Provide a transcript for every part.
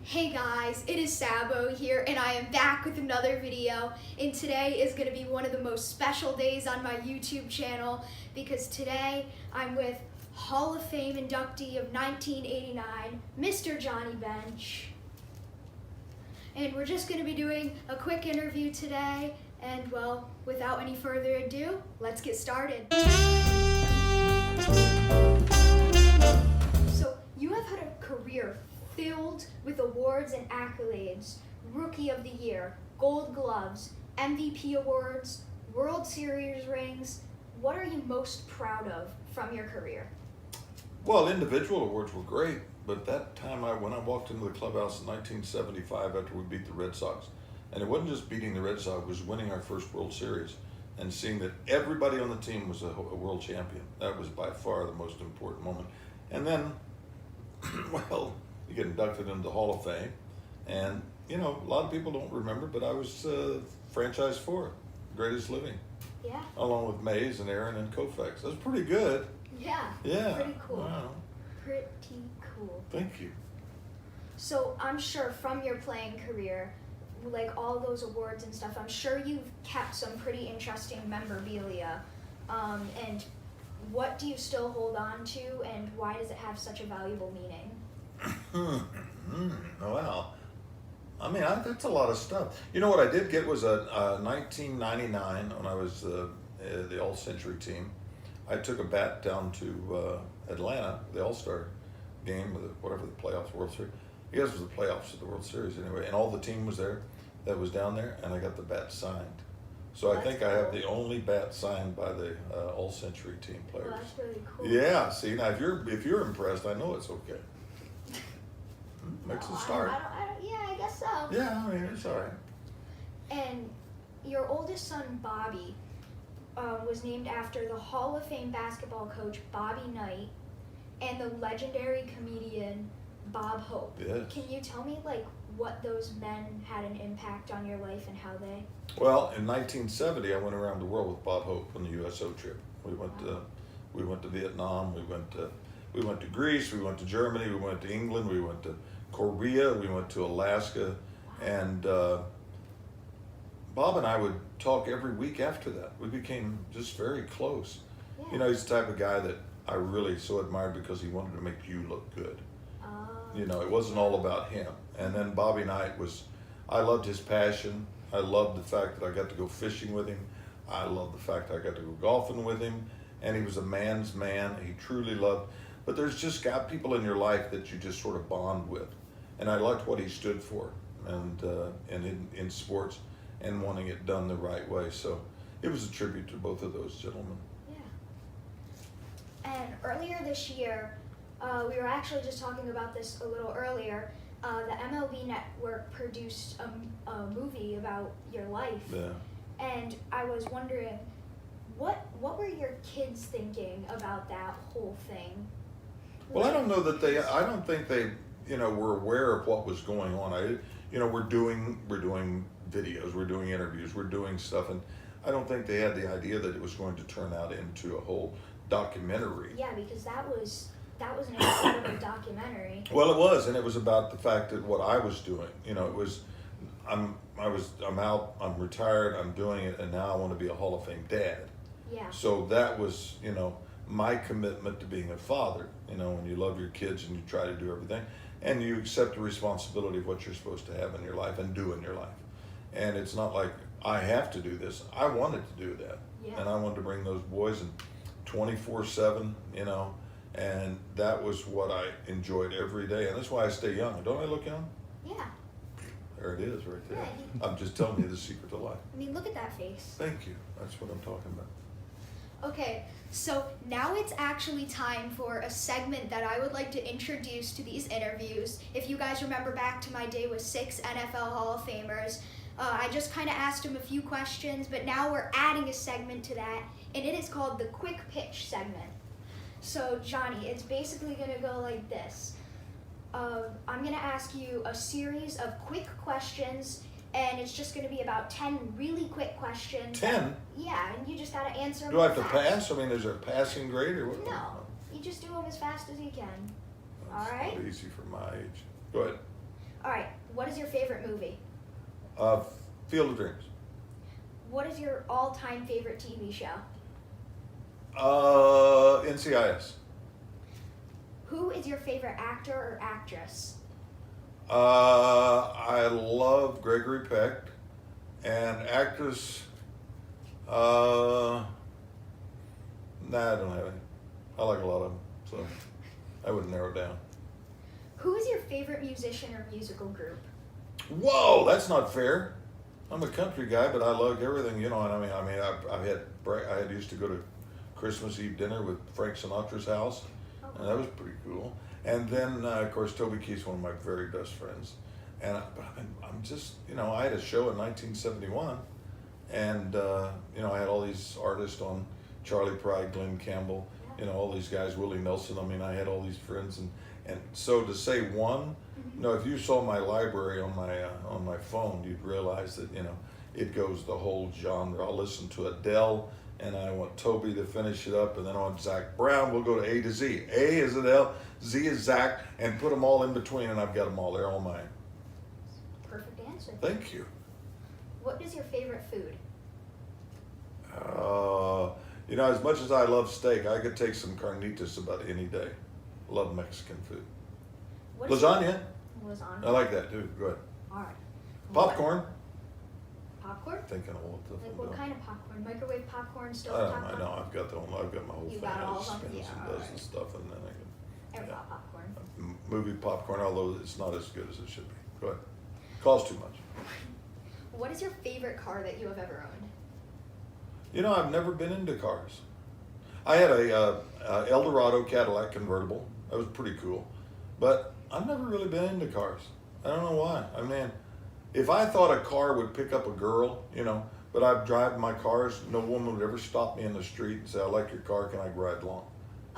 Hey guys, it is Sabo here and I am back with another video, and today is going to be one of the most special days on my YouTube channel because today I'm with Hall of Fame inductee of 1989, Mr. Johnny Bench. And we're just going to be doing a quick interview today, and well, without any further ado, let's get started. So, you have had a career filled with awards and accolades: Rookie of the Year, Gold Gloves, MVP awards, World Series rings. What are you most proud of from your career? Well, individual awards were great, but that time when I walked into the clubhouse in 1975 after we beat the Red Sox, and it wasn't just beating the Red Sox, it was winning our first World Series and seeing that everybody on the team was a world champion. That was by far the most important moment. And then, well, you get inducted into the Hall of Fame, and you know, a lot of people don't remember, but I was franchise 4, greatest living. Yeah. Along with Mays and Aaron and Koufax. That was pretty good. Yeah. Yeah. Pretty cool. Wow. Pretty cool. Thank you. So I'm sure from your playing career, like all those awards and stuff, I'm sure you've kept some pretty interesting memorabilia. And what do you still hold on to, and why does it have such a valuable meaning? Wow. I mean, that's a lot of stuff. You know what I did get was a 1999 when I was the All-Century team. I took a bat down to Atlanta, the All-Star game, whatever the playoffs, World Series. I guess it was the playoffs of the World Series anyway, and all the team was there that was down there, and I got the bat signed. So I think I have the only bat signed by the All-Century team players. Well, that's really cool. Yeah, see, now if you're impressed, I know it's okay. Makes a start. Yeah, I guess so. Yeah, I mean, it's all right. And your oldest son, Bobby, was named after the Hall of Fame basketball coach, Bobby Knight, and the legendary comedian, Bob Hope. Yes. Can you tell me, like, what those men had an impact on your life and how they... Well, in 1970, I went around the world with Bob Hope on the USO trip. We went to Vietnam, we went to Greece, we went to Germany, we went to England, we went to Korea, we went to Alaska, and Bob and I would talk every week after that. We became just very close. Yeah. You know, he's the type of guy that I really so admired because he wanted to make you look good. You know, it wasn't all about him. And then Bobby Knight I loved his passion. I loved the fact that I got to go fishing with him. I loved the fact that I got to go golfing with him. And he was a man's man. He truly loved. But there's just got people in your life that you just sort of bond with. And I liked what he stood for, and in sports, and wanting it done the right way. So it was a tribute to both of those gentlemen. Yeah. And earlier this year, we were actually just talking about this a little earlier. The MLB Network produced a movie about your life. Yeah. And I was wondering, what were your kids thinking about that whole thing? Well, I don't know that I don't think they, were aware of what was going on. We're doing videos, we're doing interviews, we're doing stuff, and I don't think they had the idea that it was going to turn out into a whole documentary. Yeah, because that was an incredible documentary. Well, it was, and it was about the fact that what I was doing. It was, I'm out, I'm retired, I'm doing it, and now I want to be a Hall of Fame dad. Yeah. So that was, my commitment to being a father. When you love your kids and you try to do everything, and you accept the responsibility of what you're supposed to have in your life and do in your life. And it's not like I have to do this. I wanted to do that. Yeah. And I wanted to bring those boys in 24/7, and that was what I enjoyed every day. And that's why I stay young. Don't I look young? Yeah. There it is right there. Yeah, I'm just telling you the secret to life. I mean, look at that face. Thank you. That's what I'm talking about. Okay, so now it's actually time for a segment that I would like to introduce to these interviews. If you guys remember back to my day with 6 NFL Hall of Famers, I just kind of asked them a few questions, but now we're adding a segment to that, and it is called the Quick Pitch segment. So, Johnny, it's basically going to go like this. I'm going to ask you a series of quick questions, and it's just going to be about 10 really quick questions. 10? Yeah, and you just got to answer them. Do I have to fast. pass? I mean, there's a passing grade or what? No, you just do them as fast as you can. That's All right? not easy for my age. Go ahead. All right, is your favorite movie? Field of Dreams. What is your all-time favorite TV show? NCIS. Who is your favorite actor or actress? I love Gregory Peck, and actress. Nah, I don't have any. I like a lot of them, so I wouldn't narrow it down. Who is your favorite musician or musical group? Whoa, that's not fair. I'm a country guy, but I love everything, you know. And I used to go to Christmas Eve dinner with Frank Sinatra's house, and that was pretty cool. And then, of course, Toby Keith's one of my very best friends. And I'm just, you know, I had a show in 1971, and you know, I had all these artists on: Charlie Pride, Glenn Campbell, you know, all these guys, Willie Nelson. I mean, I had all these friends, and so to say one. You know, if you saw my library on my phone, you'd realize that, you know, it goes the whole genre. I'll listen to Adele, and I want Toby to finish it up, and then I want Zach Brown. We'll go to A to Z. A is Adele, Z is Zach, and put them all in between, and I've got them all. They're all mine. Perfect answer. Thank you. What is your favorite food? You know, as much as I love steak, I could take some carnitas about any day. Love Mexican food. Lasagna. Lasagna. I like that too. Go ahead. All right. Popcorn. Popcorn? Thinking of what the. Like what kind of popcorn? Microwave popcorn, I stove don't popcorn? I know. I've got my whole You thing. got all It of them? spins Yeah, and does alright. and stuff, and then I can. Every popcorn. Movie popcorn, although it's not as good as it should be. Go ahead. Costs too much. What is your favorite car that you have ever owned? You know, I've never been into cars. I had a Eldorado Cadillac convertible. That was pretty cool, but I've never really been into cars. I don't know why. I mean, if I thought a car would pick up a girl, you know, but I've driven my cars, no woman would ever stop me in the street and say, "I like your car, can I ride along?"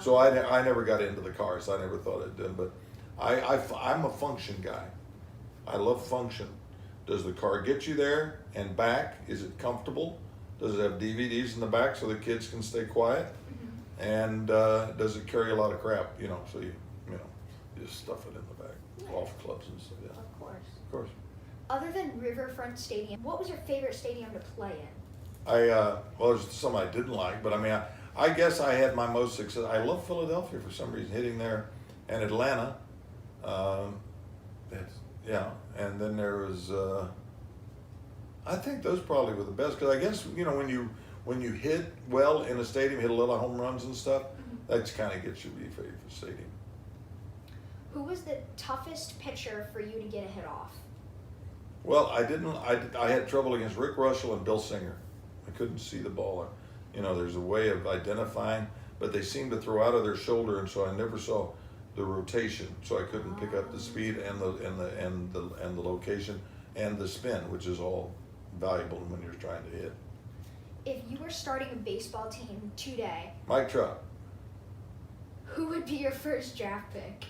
So I never got into the cars. I never thought it did, but I'm a function guy. I love function. Does the car get you there and back? Is it comfortable? Does it have DVDs in the back so the kids can stay quiet? Mm-hmm. And does it carry a lot of crap? You know, so you just stuff it in the back, golf clubs and stuff. Yeah. Of course. Of course. Other than Riverfront Stadium, what was your favorite stadium to play in? Well, there's some I didn't like, but I mean, I guess I had my most success. I love Philadelphia for some reason, hitting there, and Atlanta. Yeah, and then there was. I think those probably were the best, because I guess, you know, when you hit well in a stadium, hit a lot of home runs and stuff, that kind of gets you to be favorite stadium. Who was the toughest pitcher for you to get a hit off? Well, I had trouble against Rick Russell and Bill Singer. I couldn't see the ball. You know, there's a way of identifying, but they seemed to throw out of their shoulder, and so I never saw the rotation, so I couldn't pick up the speed and the location and the spin, which is all valuable when you're trying to hit. If you were starting a baseball team today, Mike Trout. who would be your first draft pick?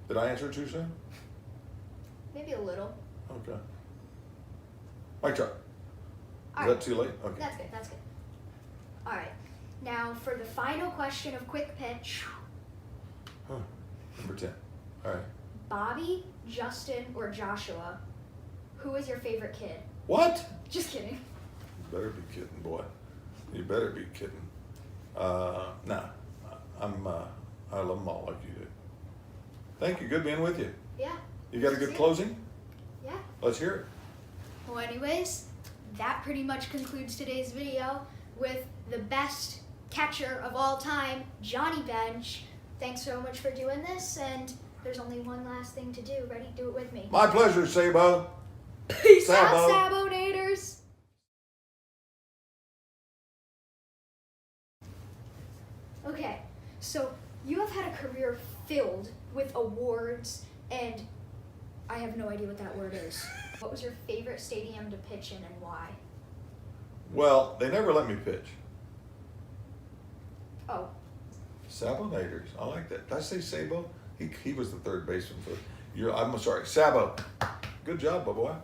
Did I answer too soon? Maybe a little. Okay. Mike Trout. All Is right. that too late? Okay. That's good. All right. Now for the final question of quick pitch. Number 10. All right. Bobby, Justin, or Joshua, who is your favorite kid? What? Just kidding. You better be kidding, boy. You better be kidding. Nah. I love them all like you do. Thank you. Good being with you. Yeah. You got a good closing? Yeah. Let's hear it. Well, anyways, that pretty much concludes today's video with the best catcher of all time, Johnny Bench. Thanks so much for doing this, and there's only one last thing to do. Ready? Do it with me. My pleasure, Sabo. Peace Sabo. out, Sabo-nators. Okay, so you have had a career filled with awards, and I have no idea what that word is. What was your favorite stadium to pitch in and why? Well, they never let me pitch. Oh. Sabo-nators. I like that. Did I say Sabo? He was the third baseman for I'm sorry, Sabo. Good job, my boy.